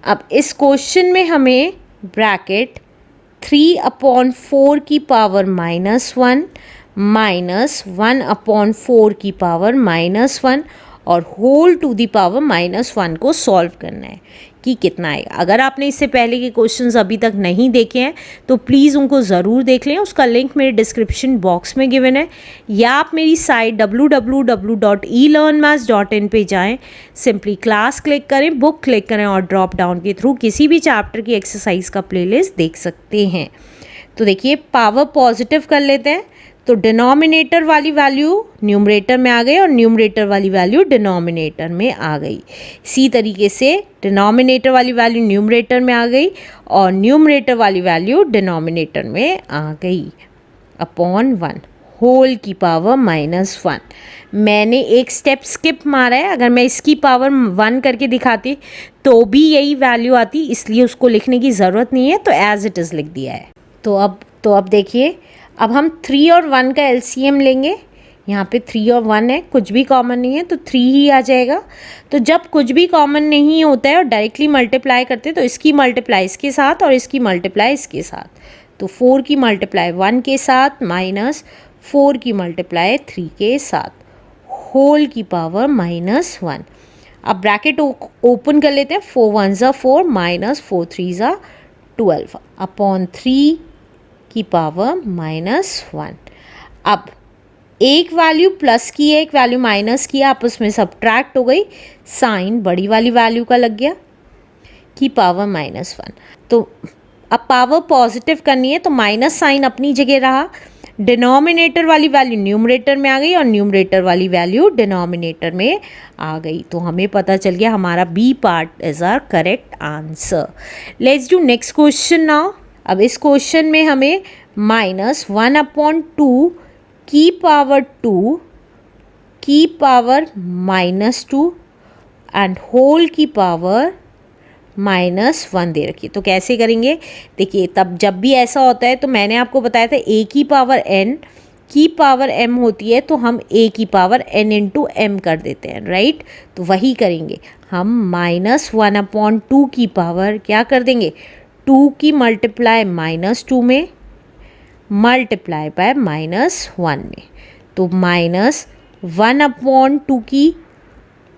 अब इस क्वेश्चन में हमें ब्रैकेट 3/4 की पावर -1 माइनस 1/4 की पावर -1 और होल टू दी पावर -1 को सॉल्व करना है कि कितना आएगा। अगर आपने इससे पहले के क्वेश्चंस अभी तक नहीं देखे हैं तो प्लीज़ उनको ज़रूर देख लें, उसका लिंक मेरे डिस्क्रिप्शन बॉक्स में गिवन है, या आप मेरी साइट www.elearnmaths.in पे जाएं, सिंपली क्लास क्लिक करें, बुक क्लिक करें और ड्रॉप डाउन के थ्रू किसी भी चैप्टर की एक्सरसाइज का प्लेलिस्ट देख सकते हैं। तो देखिए पावर पॉजिटिव कर लेते हैं, तो डिनोमिनेटर वाली वैल्यू न्यूमरेटर में आ गई और न्यूमरेटर वाली वैल्यू डिनोमिनेटर में आ गई। इसी तरीके से डिनोमिनेटर वाली वैल्यू न्यूमरेटर में आ गई और न्यूमरेटर वाली वैल्यू डिनोमिनेटर में आ गई अपॉन 1 होल की पावर -1। मैंने एक स्टेप स्किप मारा है, अगर मैं इसकी पावर 1 करके दिखाती तो भी यही वैल्यू आती, इसलिए उसको लिखने की ज़रूरत नहीं है, तो एज इट इज़ लिख दिया है। तो अब देखिए, अब हम 3 और 1 का एलसीएम लेंगे। यहाँ पे 3 और 1 है, कुछ भी कॉमन नहीं है तो 3 ही आ जाएगा। तो जब कुछ भी कॉमन नहीं होता है और डायरेक्टली मल्टीप्लाई करते हैं तो इसकी मल्टीप्लाई इसके साथ और इसकी मल्टीप्लाई इसके साथ, तो 4 की मल्टीप्लाई 1 के साथ माइनस 4 की मल्टीप्लाई 3 के साथ होल की पावर -1। अब ब्रैकेट ओपन कर लेते हैं, 4 1 ज़ा 4 माइनस 4 3 ज़ा 12 अपॉन 3 की पावर -1। अब एक वैल्यू प्लस की है, एक वैल्यू माइनस की है, आपस में सब्ट्रैक्ट हो गई, साइन बड़ी वाली वैल्यू का लग गया की पावर -1। तो अब पावर पॉजिटिव करनी है तो माइनस साइन अपनी जगह रहा, डिनोमिनेटर वाली वैल्यू न्यूमरेटर में आ गई और न्यूमरेटर वाली वैल्यू डिनोमिनेटर में आ गई। तो हमें पता चल गया हमारा B part is our correct answer. Let's do next question now. अब इस क्वेश्चन में हमें -1/2 की पावर 2 की पावर -2 एंड होल की पावर -1 दे रखी है। तो कैसे करेंगे, देखिए तब जब भी ऐसा होता है तो मैंने आपको बताया था a की पावर n की पावर m होती है तो हम a की पावर n इंटू m कर देते हैं, राइट। तो वही करेंगे हम, -1/2 की पावर क्या कर देंगे, 2 की मल्टीप्लाई -2 में मल्टीप्लाई बाय -1 में, तो -1/2 की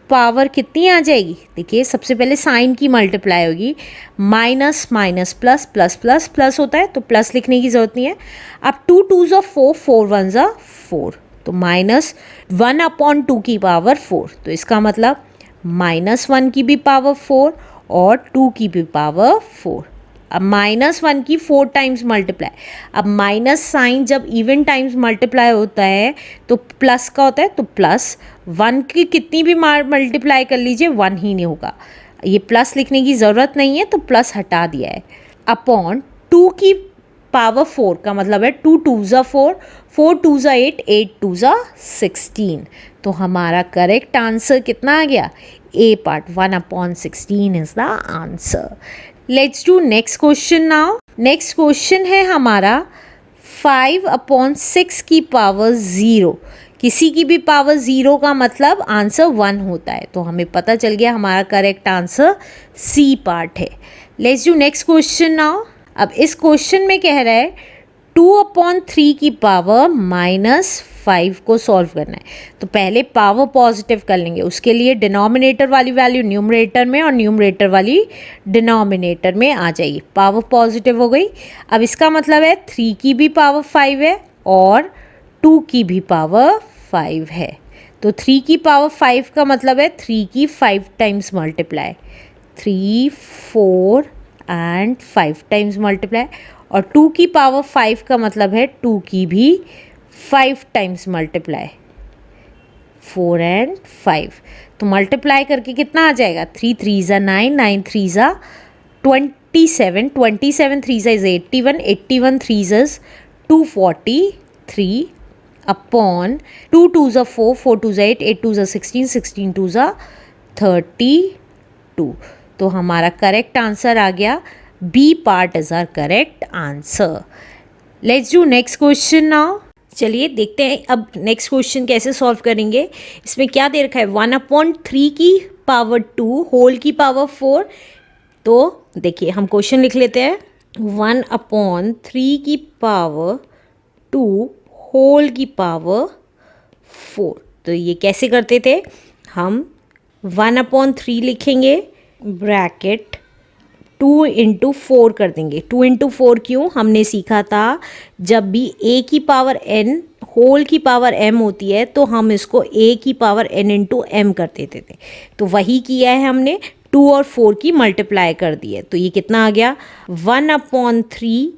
पावर कितनी आ जाएगी, देखिए सबसे पहले साइन की मल्टीप्लाई होगी, minus minus plus plus plus plus होता है तो प्लस लिखने की ज़रूरत नहीं है। अब 2 2 ज़ा 4 4 1 ज़ा 4, तो -1/2 की पावर 4, तो इसका मतलब -1 की भी पावर 4 और 2 की भी पावर 4। अब -1 की 4 टाइम्स मल्टीप्लाई, अब माइनस साइन जब इवन टाइम्स मल्टीप्लाई होता है तो प्लस का होता है, तो प्लस 1 की कितनी भी मल्टीप्लाई कर लीजिए 1 ही नहीं होगा, ये प्लस लिखने की ज़रूरत नहीं है तो प्लस हटा दिया है, अपॉन 2 की पावर 4 का मतलब है 2 2 ज़ा 4 4 2 ज़ा 8 8 2 ज़ा 16। तो हमारा करेक्ट आंसर कितना आ गया, A part 1/16 is the answer. Let's do next question now. Next question है हमारा 5/6 की पावर 0। किसी की भी पावर 0 का मतलब आंसर 1 होता है, तो हमें पता चल गया हमारा करेक्ट आंसर सी पार्ट है। Let's do next question now. अब इस क्वेश्चन में कह रहा है 2/3 की पावर -5 को सॉल्व करना है। तो पहले पावर पॉजिटिव कर लेंगे, उसके लिए डिनोमिनेटर वाली वैल्यू न्यूमरेटर में और न्यूमरेटर वाली डिनोमिनेटर में आ जाएगी, पावर पॉजिटिव हो गई। अब इसका मतलब है 3 की भी पावर 5 है और 2 की भी पावर 5 है, तो 3 की पावर 5 का मतलब है 3 की 5 times multiply, 3 4 and 5 times multiply, और 2 की पावर 5 का मतलब है 2 की भी 5 टाइम्स मल्टीप्लाई, 4 एंड 5। तो मल्टीप्लाई करके कितना आ जाएगा, 3 3 ज़ा 9 9 3 ज़ा 27 27 3 ज़ा इज़ 81 81 3 ज़ा 243 अपॉन 2 2 ज़ा 4 4 2 ज़ा 8 8 2 ज़ा 16 16 2 ज़ा 32। तो हमारा करेक्ट आंसर आ गया B part is our correct answer. Let's do next question now. चलिए देखते हैं अब नेक्स्ट क्वेश्चन कैसे सॉल्व करेंगे। इसमें क्या दे रखा है, 1/3 की पावर 2 होल की पावर 4 तो देखिए हम क्वेश्चन लिख लेते हैं, 1/3 की पावर 2 होल की पावर 4। तो ये कैसे करते थे, हम 1/3 लिखेंगे, ब्रैकेट 2 इंटू 4 कर देंगे। 2 इंटू 4 क्यों, हमने सीखा था जब भी a की पावर n होल की पावर m होती है तो हम इसको a की पावर n इंटू m कर देते थे। तो वही किया है हमने, 2 और 4 की मल्टीप्लाई कर दी है। तो ये कितना आ गया, 1/3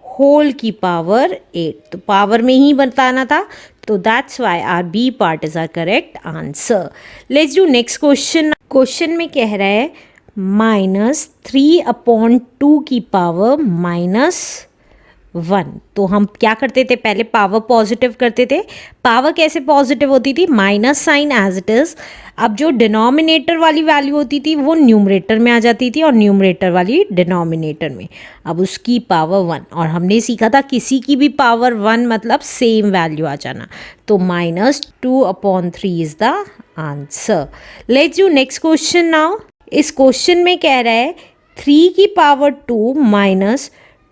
होल की पावर 8। तो पावर में ही बताना था, तो that's why our B part is our correct answer. Let's do next question. Question में कह रहा है -3/2 की पावर -1। तो हम क्या करते थे, पहले पावर पॉजिटिव करते थे। पावर कैसे पॉजिटिव होती थी, minus sign as it is. अब जो डिनोमिनेटर वाली वैल्यू होती थी वो न्यूमरेटर में आ जाती थी और न्यूमरेटर वाली डिनोमिनेटर में। अब उसकी पावर 1, और हमने सीखा था किसी की भी पावर 1 मतलब सेम वैल्यू आ जाना। तो -2/3 is the answer. Let's do next question now. इस क्वेश्चन में कह रहा है 3 की पावर 2 माइनस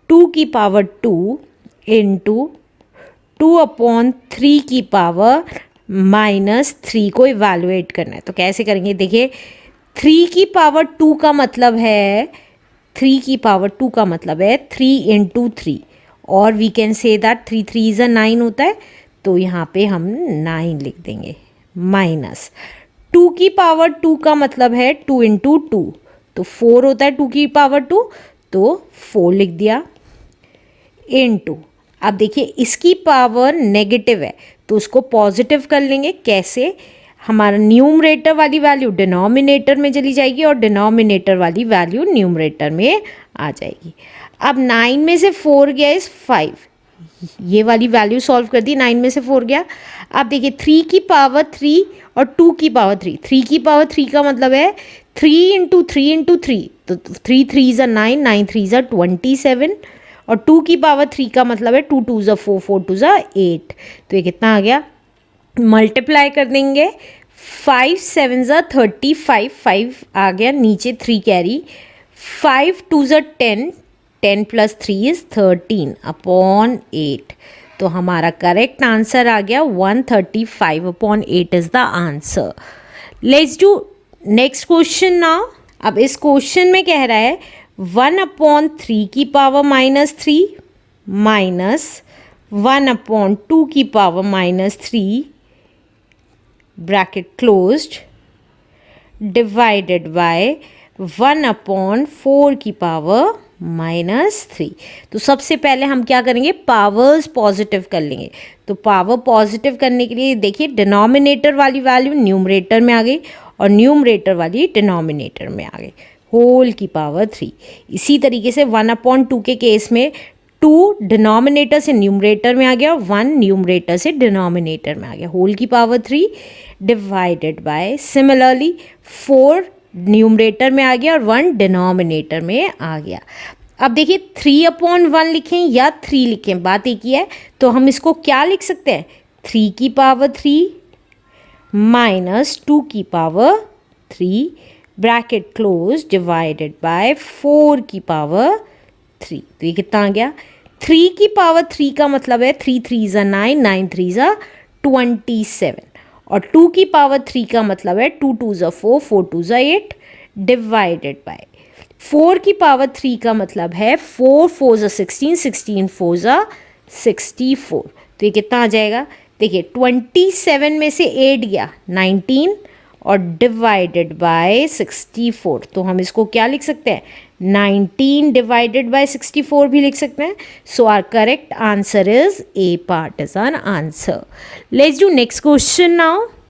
2 की पावर 2 इंटू 2/3 की पावर -3 को इवैल्यूएट करना है। तो कैसे करेंगे, देखिए 3 की पावर 2 का मतलब है 3 की पावर 2 का मतलब है 3 इंटू 3, और we can say that 3 3 is 9 होता है। तो यहाँ पे हम 9 लिख देंगे, माइनस 2 की पावर 2 का मतलब है 2 इंटू 2, तो 4 होता है 2 की पावर 2, तो 4 लिख दिया, इंटू, अब देखिए इसकी पावर नेगेटिव है तो उसको पॉजिटिव कर लेंगे। कैसे, हमारा न्यूमरेटर वाली वैल्यू डिनोमिनेटर में चली जाएगी और डिनोमिनेटर वाली वैल्यू न्यूमरेटर में आ जाएगी। अब 9 में से 4 गया इस 5, ये वाली वैल्यू सॉल्व कर दी, 9 में से 4 गया। अब देखिए 3 की पावर 3 और 2 की पावर 3, 3 की पावर 3 का मतलब है 3 इंटू 3 इंटू 3, तो 3 3 ज़ा 9, 9 3 ज़ा 27, और 2 की पावर 3 का मतलब है 2 2 ज़ा 4, 4 2 ज़ा 8। तो ये कितना आ गया, मल्टीप्लाई कर देंगे, 5 7 ज़ा 35, 5 आ गया नीचे 3 कैरी, 5 2 ज़ा 10, 10 प्लस 3 इज़ 13/8। तो हमारा करेक्ट आंसर आ गया 135/8 is the answer. Let's do next question now. अब इस क्वेश्चन में कह रहा है 1/3 की पावर -3 माइनस 1/2 की power -3 bracket closed divided by 1/4 की पावर -3। तो सबसे पहले हम क्या करेंगे, पावर्स पॉजिटिव कर लेंगे। तो पावर पॉजिटिव करने के लिए देखिए डिनोमिनेटर वाली वैल्यू न्यूमरेटर में आ गई और न्यूमरेटर वाली डिनोमिनेटर में आ गई, होल की पावर 3। इसी तरीके से 1/2 के केस में 2 डिनोमिनेटर से न्यूमरेटर में आ गया, 1 न्यूमरेटर से डिनोमिनेटर में आ गया, होल की power 3 divided by, similarly 4 numerator में आ गया और 1 डिनोमिनेटर में आ गया। अब देखिए 3/1 लिखें या 3 लिखें, बात एक ही है। तो हम इसको क्या लिख सकते हैं, 3 की पावर 3 माइनस 2 की power 3 bracket close divided by 4 की पावर 3। तो ये कितना आ गया, 3 की पावर 3 का मतलब है 3 3 ज़ा 9, 9 3 ज़ा 27, और 2 की पावर 3 का मतलब है 2 2 ज़ा 4, 4 2 ज़ा 8 डिवाइडेड बाय 4 की पावर 3 का मतलब है 4 4 ज़ा 16, 16 4 ज़ा 64। तो ये कितना आ जाएगा, देखिए 27 में से 8 गया 19 और डिवाइडेड बाय 64। तो हम इसको क्या लिख सकते हैं, 19 डिवाइडेड बाय 64 भी लिख सकते हैं। So our correct answer is A part is an answer. Let's do next question now.